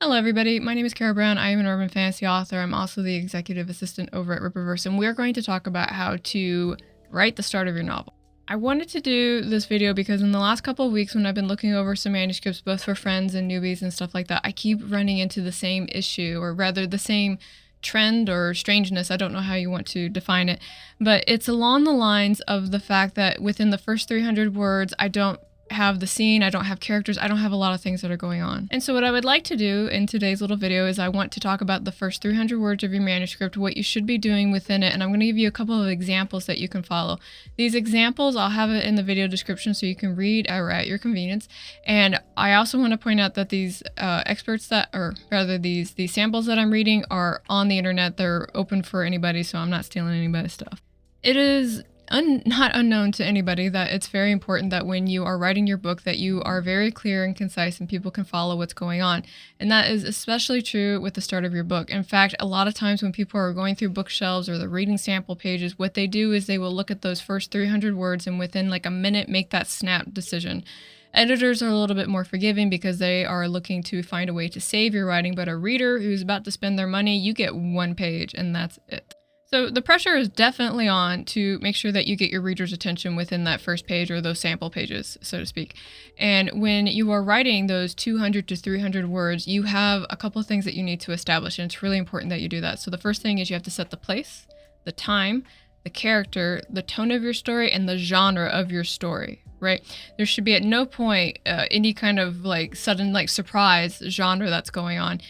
Hello everybody, my name is Carrow Brown. I am an urban fantasy author. I'm also the executive assistant over at Ripperverse, and we're going to talk about how to write the start of your novel. I wanted to do this video because in the last couple of weeks when I've been looking over some manuscripts, both for friends and newbies and stuff like that, I keep running into the same issue, or rather the same trend or strangeness. I don't know how you want to define it, but it's along the lines of the fact that within the first 300 words, I don't have the scene, I don't have characters, I don't have a lot of things that are going on. And so what I would like to do in today's little video is I want to talk about the first 300 words of your manuscript, what you should be doing within it, and I'm going to give you a couple of examples that you can follow. These examples, I'll have it in the video description so you can read or at your convenience. And I also want to point out that these these samples that I'm reading are on the internet. They're open for anybody, so I'm not stealing anybody's stuff. It is not unknown to anybody that it's very important that when you are writing your book that you are very clear and concise and people can follow what's going on. And that is especially true with the start of your book. In fact, a lot of times when people are going through bookshelves or they're reading sample pages, what they do is they will look at those first 300 words and within like a minute make that snap decision. Editors are a little bit more forgiving because they are looking to find a way to save your writing, but a reader who's about to spend their money, you get one page and that's it. So the pressure is definitely on to make sure that you get your reader's attention within that first page or those sample pages, so to speak. And when you are writing those 200 to 300 words, you have a couple of things that you need to establish, and it's really important that you do that. So the first thing is you have to set the place, the time, the character, the tone of your story, and the genre of your story, right? There should be at no point any kind of like sudden like surprise genre that's going on.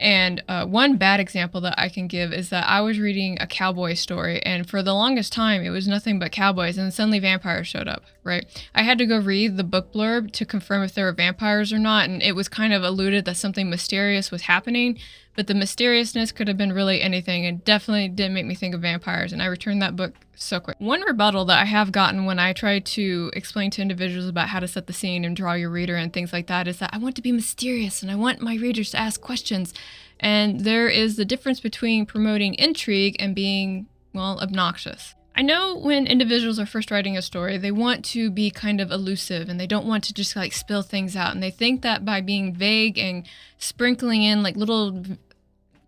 And one bad example that I can give is that I was reading a cowboy story, and for the longest time, it was nothing but cowboys, and then suddenly vampires showed up, right? I had to go read the book blurb to confirm if there were vampires or not, and it was kind of alluded that something mysterious was happening, but the mysteriousness could have been really anything, and definitely didn't make me think of vampires, and I returned that book so quick. One rebuttal that I have gotten when I try to explain to individuals about how to set the scene and draw your reader and things like that is that I want to be mysterious and I want my readers to ask questions. And there is the difference between promoting intrigue and being, well, obnoxious. I know when individuals are first writing a story, they want to be kind of elusive and they don't want to just like spill things out. And they think that by being vague and sprinkling in like little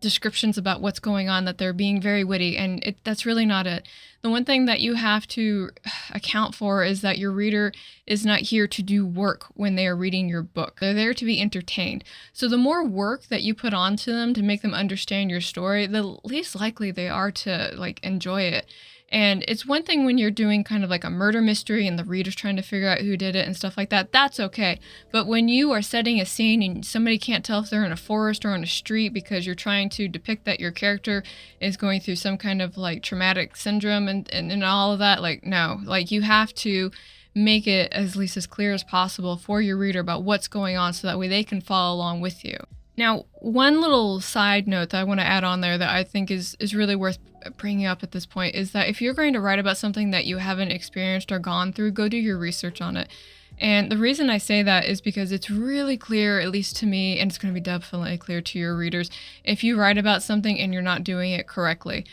descriptions about what's going on that they're being very witty, and that's really not it. The one thing that you have to account for is that your reader is not here to do work when they are reading your book. They're there to be entertained. So the more work that you put onto them to make them understand your story, the least likely they are to like enjoy it. And it's one thing when you're doing kind of like a murder mystery and the reader's trying to figure out who did it and stuff like that, that's okay. But when you are setting a scene and somebody can't tell if they're in a forest or on a street because you're trying to depict that your character is going through some kind of like traumatic syndrome and all of that, like no, like you have to make it at least as clear as possible for your reader about what's going on so that way they can follow along with you. Now, one little side note that I want to add on there that I think is really worth bringing up at this point is that if you're going to write about something that you haven't experienced or gone through, go do your research on it. And the reason I say that is because it's really clear, at least to me, and it's going to be definitely clear to your readers, if you write about something and you're not doing it correctly.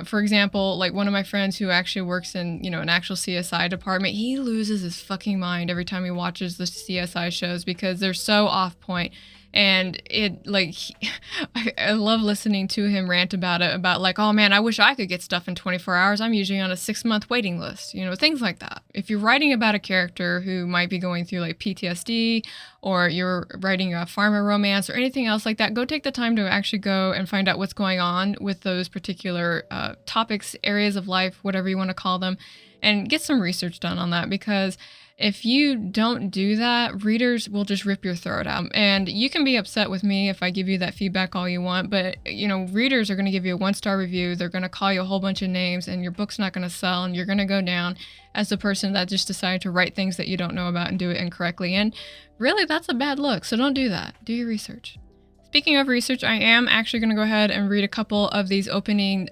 For example, like one of my friends who actually works in, an actual CSI department, he loses his fucking mind every time he watches the CSI shows because they're so off point. And I love listening to him rant about it, about like, oh man, I wish I could get stuff in 24 hours. I'm usually on a 6-month waiting list, things like that. If you're writing about a character who might be going through like PTSD, or you're writing a farmer romance or anything else like that, go take the time to actually go and find out what's going on with those particular topics, areas of life, whatever you want to call them, and get some research done on that, because if you don't do that, readers will just rip your throat out. And you can be upset with me if I give you that feedback all you want, but readers are going to give you a 1-star review. They're going to call you a whole bunch of names and your book's not going to sell, and you're going to go down as the person that just decided to write things that you don't know about and do it incorrectly. And really, that's a bad look. So don't do that. Do your research. Speaking of research, I am actually going to go ahead and read a couple of these opening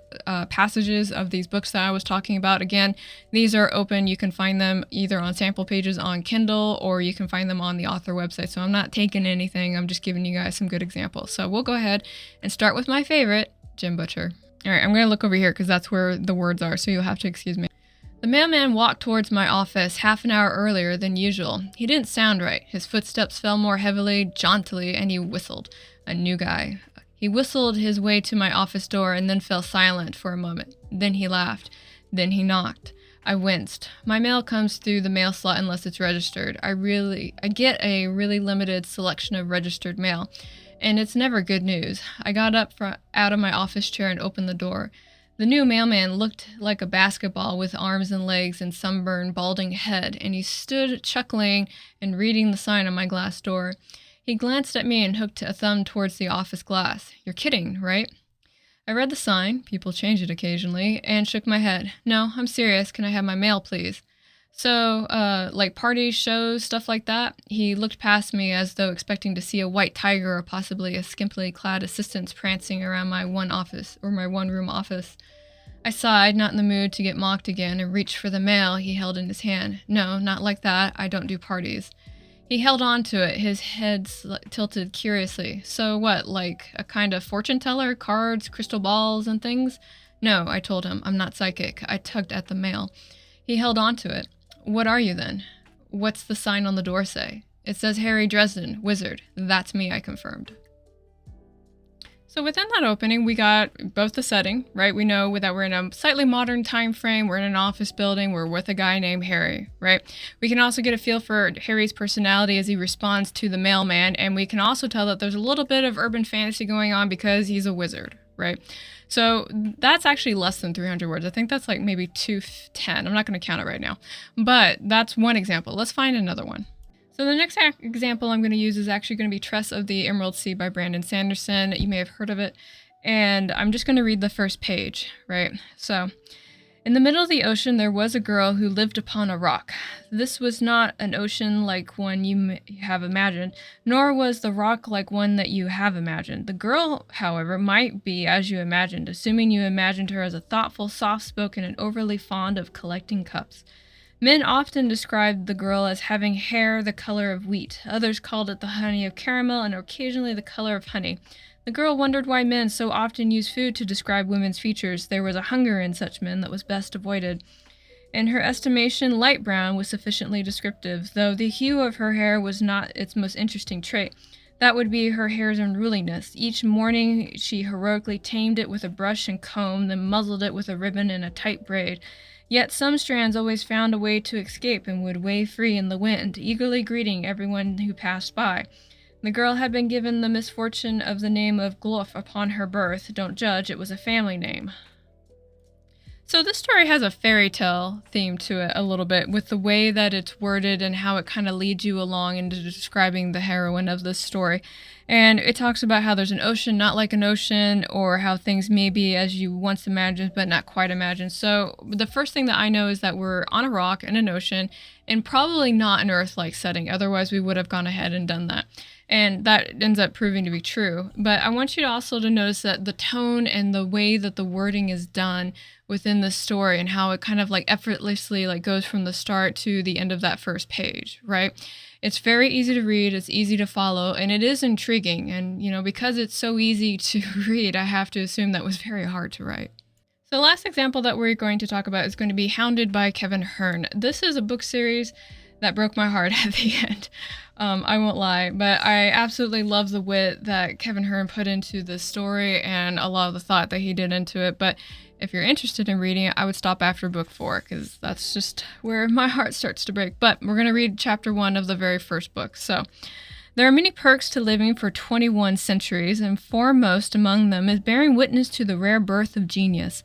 passages of these books that I was talking about. Again, these are open. You can find them either on sample pages on Kindle or you can find them on the author website. So I'm not taking anything. I'm just giving you guys some good examples. So we'll go ahead and start with my favorite, Jim Butcher. All right, I'm going to look over here because that's where the words are, so you'll have to excuse me. The mailman walked towards my office half an hour earlier than usual. He didn't sound right. His footsteps fell more heavily, jauntily, and he whistled. A new guy. He whistled his way to my office door and then fell silent for a moment. Then he laughed. Then he knocked. I winced. My mail comes through the mail slot unless it's registered. I get a really limited selection of registered mail, and it's never good news. I got up out of my office chair and opened the door. The new mailman looked like a basketball with arms and legs and sunburned, balding head, and he stood chuckling and reading the sign on my glass door. He glanced at me and hooked a thumb towards the office glass. You're kidding, right? I read the sign, people change it occasionally, and shook my head. No, I'm serious. Can I have my mail, please? So, like parties, shows, stuff like that? He looked past me as though expecting to see a white tiger or possibly a skimpily clad assistant prancing around my one-room office. I sighed, not in the mood to get mocked again, and reached for the mail he held in his hand. No, not like that. I don't do parties. He held on to it, his head tilted curiously. So what, like a kind of fortune teller, cards, crystal balls, and things? No, I told him. I'm not psychic. I tugged at the mail. He held on to it. What are you then? What's the sign on the door say? It says Harry Dresden, wizard. That's me, I confirmed. So within that opening, we got both the setting, right? We know that we're in a slightly modern time frame. We're in an office building. We're with a guy named Harry, right? We can also get a feel for Harry's personality as he responds to the mailman. And we can also tell that there's a little bit of urban fantasy going on because he's a wizard, right? So that's actually less than 300 words. I think that's like maybe 210. I'm not going to count it right now. But that's one example. Let's find another one. So the next example I'm going to use is actually going to be Tress of the Emerald Sea by Brandon Sanderson. You may have heard of it. And I'm just going to read the first page, right? So, in the middle of the ocean, there was a girl who lived upon a rock. This was not an ocean like one you have imagined, nor was the rock like one that you have imagined. The girl, however, might be as you imagined, assuming you imagined her as a thoughtful, soft-spoken, and overly fond of collecting cups. Men often described the girl as having hair the color of wheat. Others called it the honey of caramel and occasionally the color of honey. The girl wondered why men so often use food to describe women's features. There was a hunger in such men that was best avoided. In her estimation, light brown was sufficiently descriptive, though the hue of her hair was not its most interesting trait. That would be her hair's unruliness. Each morning she heroically tamed it with a brush and comb, then muzzled it with a ribbon and a tight braid. Yet some strands always found a way to escape and would wave free in the wind, eagerly greeting everyone who passed by. The girl had been given the misfortune of the name of Gloof upon her birth. Don't judge, it was a family name. So this story has a fairy tale theme to it a little bit, with the way that it's worded and how it kind of leads you along into describing the heroine of this story. And it talks about how there's an ocean not like an ocean, or how things may be as you once imagined but not quite imagined. So the first thing that I know is that we're on a rock in an ocean, and probably not an Earth-like setting. Otherwise we would have gone ahead and done that. And that ends up proving to be true. But I want you to also to notice that the tone and the way that the wording is done within the story, and how it kind of like effortlessly like goes from the start to the end of that first page, right? It's very easy to read, it's easy to follow, and it is intriguing. And, you know, because it's so easy to read, I have to assume that was very hard to write. So the last example that we're going to talk about is going to be Hounded by Kevin Hearn. This is a book series that broke my heart at the end. I won't lie, but I absolutely love the wit that Kevin Hearn put into the story and a lot of the thought that he did into it. But if you're interested in reading it, I would stop after book 4, because that's just where my heart starts to break. But we're going to read chapter 1 of the very first book. So, there are many perks to living for 21 centuries, and foremost among them is bearing witness to the rare birth of genius.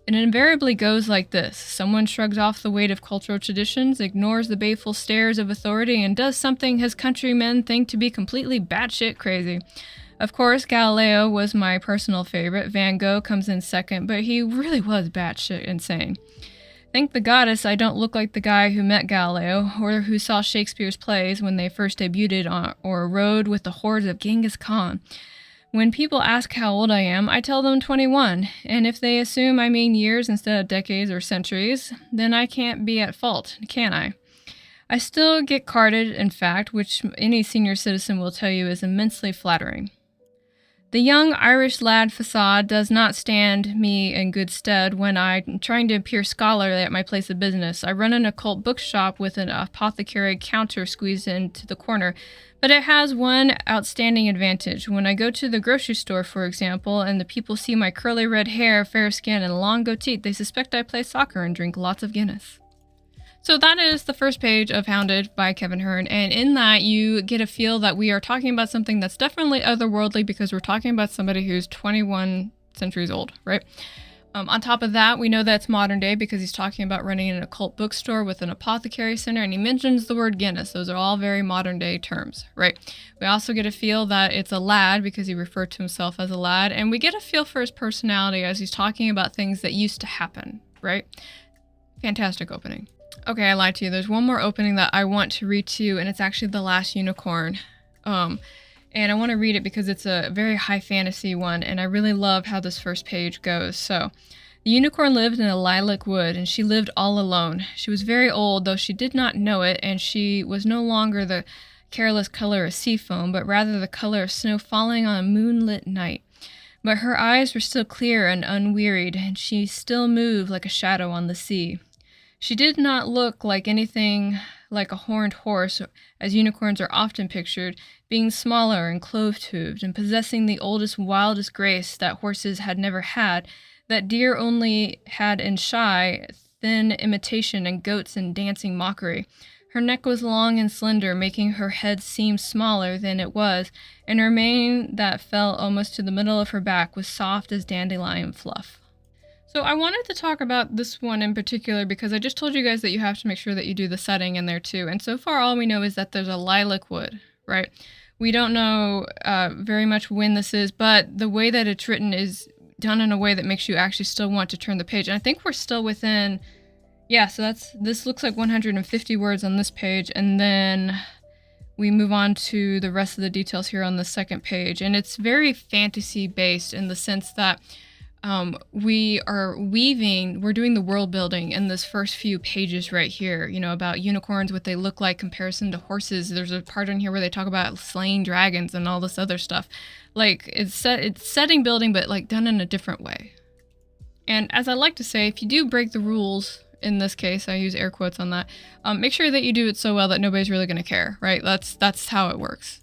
It invariably goes like this. Someone shrugs off the weight of cultural traditions, ignores the baleful stares of authority, and does something his countrymen think to be completely batshit crazy. Of course, Galileo was my personal favorite. Van Gogh comes in second, but he really was batshit insane. Thank the goddess I don't look like the guy who met Galileo, or who saw Shakespeare's plays when they first debuted or rode with the hordes of Genghis Khan. When people ask how old I am, I tell them 21, and if they assume I mean years instead of decades or centuries, then I can't be at fault, can I? I still get carded, in fact, which any senior citizen will tell you is immensely flattering. The young Irish lad facade does not stand me in good stead when I'm trying to appear scholarly at my place of business. I run an occult bookshop with an apothecary counter squeezed into the corner, but it has one outstanding advantage. When I go to the grocery store, for example, and the people see my curly red hair, fair skin, and long goatee, they suspect I play soccer and drink lots of Guinness. So that is the first page of Hounded by Kevin Hearn, and in that you get a feel that we are talking about something that's definitely otherworldly because we're talking about somebody who's 21 centuries old, right? On top of that, we know that it's modern day because he's talking about running an occult bookstore with an apothecary center, and he mentions the word Guinness. Those are all very modern day terms, right? We also get a feel that it's a lad because he referred to himself as a lad, and we get a feel for his personality as he's talking about things that used to happen, right? Fantastic opening. Okay, I lied to you. There's one more opening that I want to read to you, and it's actually The Last Unicorn. And I want to read it because it's a very high fantasy one, and I really love how this first page goes. So, the unicorn lived in a lilac wood, and she lived all alone. She was very old, though she did not know it, and she was no longer the careless color of sea foam, but rather the color of snow falling on a moonlit night. But her eyes were still clear and unwearied, and she still moved like a shadow on the sea. She did not look like anything like a horned horse, as unicorns are often pictured, being smaller and clove-toothed and possessing the oldest, wildest grace that horses had never had, that deer only had in shy, thin imitation and goats in dancing mockery. Her neck was long and slender, making her head seem smaller than it was, and her mane that fell almost to the middle of her back was soft as dandelion fluff. So I wanted to talk about this one in particular because I just told you guys that you have to make sure that you do the setting in there too. And so far all we know is that there's a lilac wood, right? We don't know very much when this is, but the way that it's written is done in a way that makes you actually still want to turn the page. And I think we're still within, yeah, so this looks like 150 words on this page. And then we move on to the rest of the details here on the second page. And it's very fantasy based in the sense that we're doing the world building in this first few pages right here, you know, about unicorns, what they look like comparison to horses. There's a part in here where they talk about slaying dragons and all this other stuff. Like it's setting building, but like done in a different way. And as I like to say, if you do break the rules, in this case, I use air quotes on that, make sure that you do it so well that nobody's really going to care, right? That's how it works.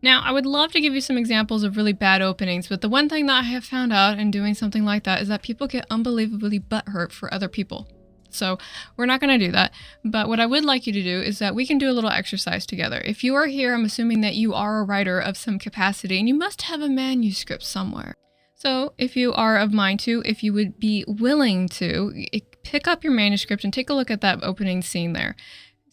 Now, I would love to give you some examples of really bad openings, but the one thing that I have found out in doing something like that is that people get unbelievably butthurt for other people. So we're not going to do that. But what I would like you to do is that we can do a little exercise together. If you are here, I'm assuming that you are a writer of some capacity and you must have a manuscript somewhere. So if you are of mine too, if you would be willing to pick up your manuscript and take a look at that opening scene there.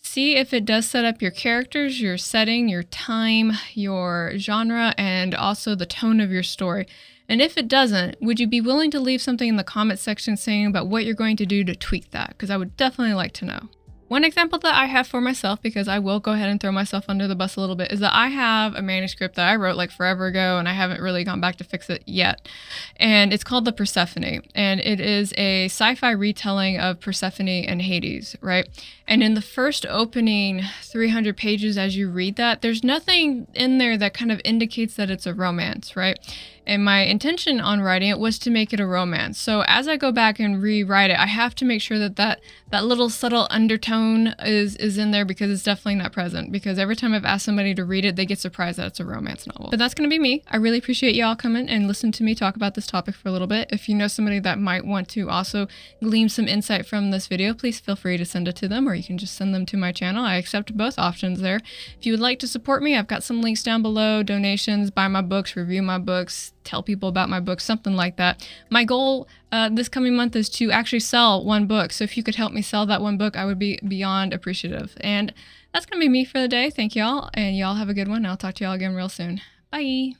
See if it does set up your characters, your setting, your time, your genre, and also the tone of your story. And if it doesn't, would you be willing to leave something in the comment section saying about what you're going to do to tweak that? Because I would definitely like to know. One example that I have for myself, because I will go ahead and throw myself under the bus a little bit, is that I have a manuscript that I wrote like forever ago and I haven't really gone back to fix it yet. And it's called The Persephone. And it is a sci-fi retelling of Persephone and Hades, right? And in the first opening 300 pages as you read that, there's nothing in there that kind of indicates that it's a romance, right? And my intention on writing it was to make it a romance. So as I go back and rewrite it, I have to make sure that that little subtle undertone is in there because it's definitely not present. Because every time I've asked somebody to read it, they get surprised that it's a romance novel. But that's going to be me. I really appreciate y'all coming and listening to me talk about this topic for a little bit. If you know somebody that might want to also glean some insight from this video, please feel free to send it to them, or you can just send them to my channel. I accept both options there. If you would like to support me, I've got some links down below, donations, buy my books, review my books, tell people about my book, something like that. My goal this coming month is to actually sell one book. So if you could help me sell that one book, I would be beyond appreciative. And that's going to be me for the day. Thank y'all. And y'all have a good one. I'll talk to y'all again real soon. Bye.